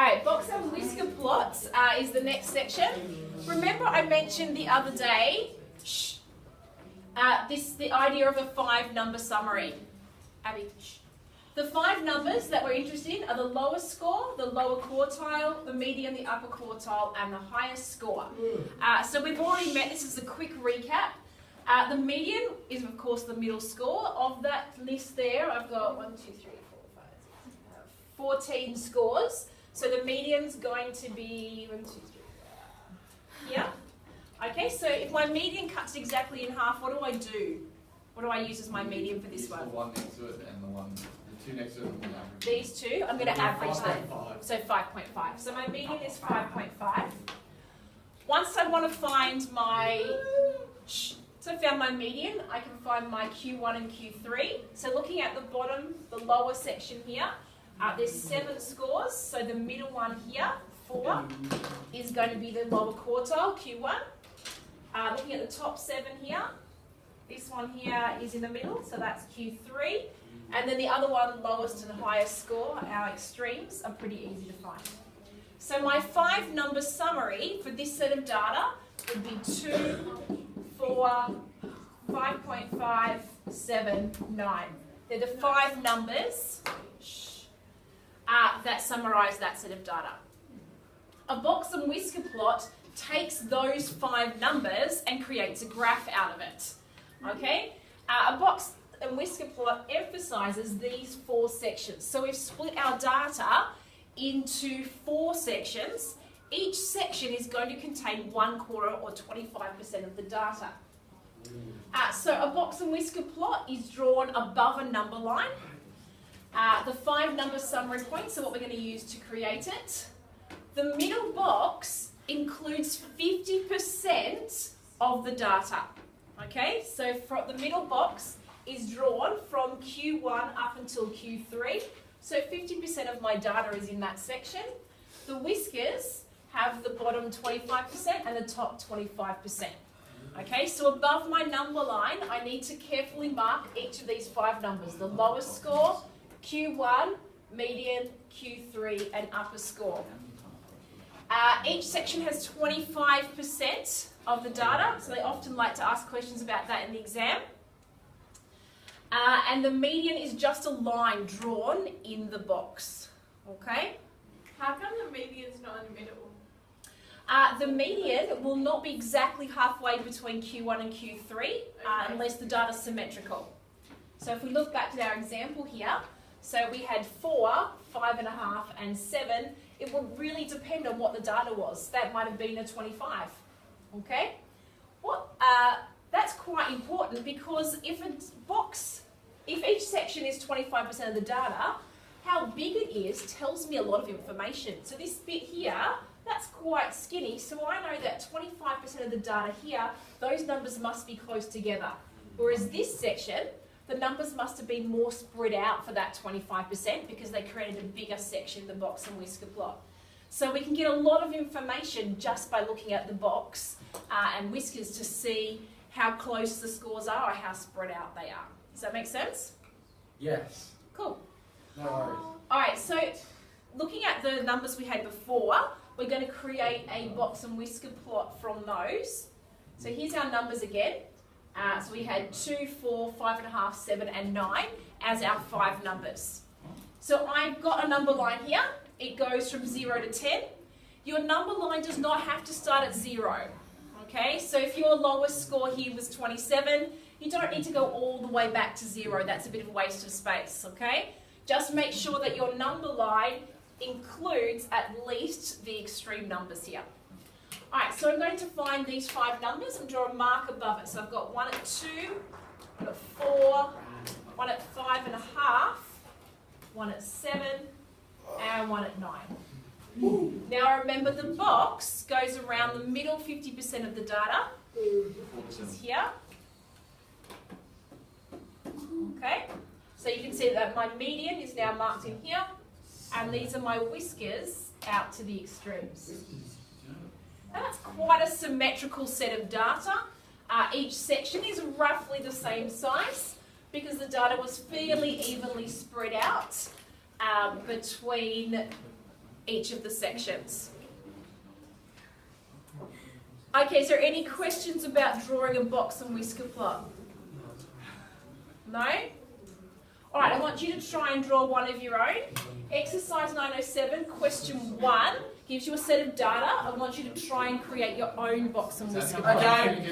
Alright, box and whisker plots is the next section. Remember I mentioned the other day the idea of a 5-number summary. Abby, the 5 numbers that we're interested in are the lowest score, the lower quartile, the median, the upper quartile, and the highest score. So we've already met, this is a quick recap. The median is of course the middle score. Of that list there, I've got 1, 2, 3, 4, 5, 6, 14 scores. So the median's going to be 1, 2, 3, yeah? Okay, so if my median cuts exactly in half, what do I do? What do I use as my median for this one? The one next to it and the 2 next to it and the one average. These two, I'm going to average them. So 5.5. So my median is 5.5. Once I want to find my, so I found my median, I can find my Q1 and Q3. So looking at the bottom, the lower section here, there's 7 scores. So the middle one here, 4, is going to be the lower quartile, Q1. Looking at the top 7 here, this one here is in the middle, so that's Q3. And then the other one, lowest and highest score, our extremes, are pretty easy to find. So my 5-number summary for this set of data would be 2, 4, 5.5, 7, 9. They're the 5 numbers that summarise that set of data. A box and whisker plot takes those 5 numbers and creates a graph out of it. Okay? A box and whisker plot emphasises these 4 sections. So we've split our data into 4 sections. Each section is going to contain 1/4 or 25% of the data. So a box and whisker plot is drawn above a number line. The 5-number summary points are what we're going to use to create it. The middle box includes 50% of the data. Okay, so the middle box is drawn from Q1 up until Q3. So 50% of my data is in that section. The whiskers have the bottom 25% and the top 25%. Okay, so above my number line, I need to carefully mark each of these 5 numbers. The lowest score, Q1, median, Q3, and upper score. Each section has 25% of the data, so they often like to ask questions about that in the exam. And the median is just a line drawn in the box. Okay? How come the median's not in the middle? The median will not be exactly halfway between Q1 and Q3 unless the data's symmetrical. So if we look back to our example here, so we had 4, 5.5 and 7. It would really depend on what the data was. That might have been a 25. Okay? That's quite important because if each section is 25% of the data, how big it is tells me a lot of information. So this bit here, that's quite skinny, so I know that 25% of the data here, those numbers must be close together. Whereas this section, the numbers must have been more spread out for that 25% because they created a bigger section, the box and whisker plot. So we can get a lot of information just by looking at the box and whiskers to see how close the scores are or how spread out they are. Does that make sense? Yes. Cool. No worries. Alright, so looking at the numbers we had before, we're going to create a box and whisker plot from those. So here's our numbers again. So we had 2, 4, 5.5, 7 and 9 as our 5 numbers. So I've got a number line here. It goes from 0 to 10. Your number line does not have to start at 0. Okay, so if your lowest score here was 27, you don't need to go all the way back to 0. That's a bit of a waste of space, okay? Just make sure that your number line includes at least the extreme numbers here. Alright, so I'm going to find these 5 numbers and draw a mark above it. So I've got 1 at 2, 1 at 4, 1 at 5.5, 1 at 7, and 1 at 9. Now remember the box goes around the middle 50% of the data, which is here. Okay, so you can see that my median is now marked in here, and these are my whiskers out to the extremes. And that's quite a symmetrical set of data. Each section is roughly the same size because the data was fairly evenly spread out between each of the sections. Okay, is there any questions about drawing a box and whisker plot? No? Alright, I want you to try and draw one of your own. Exercise 907, question 1, gives you a set of data. I want you to try and create your own box and whisker plot. Okay.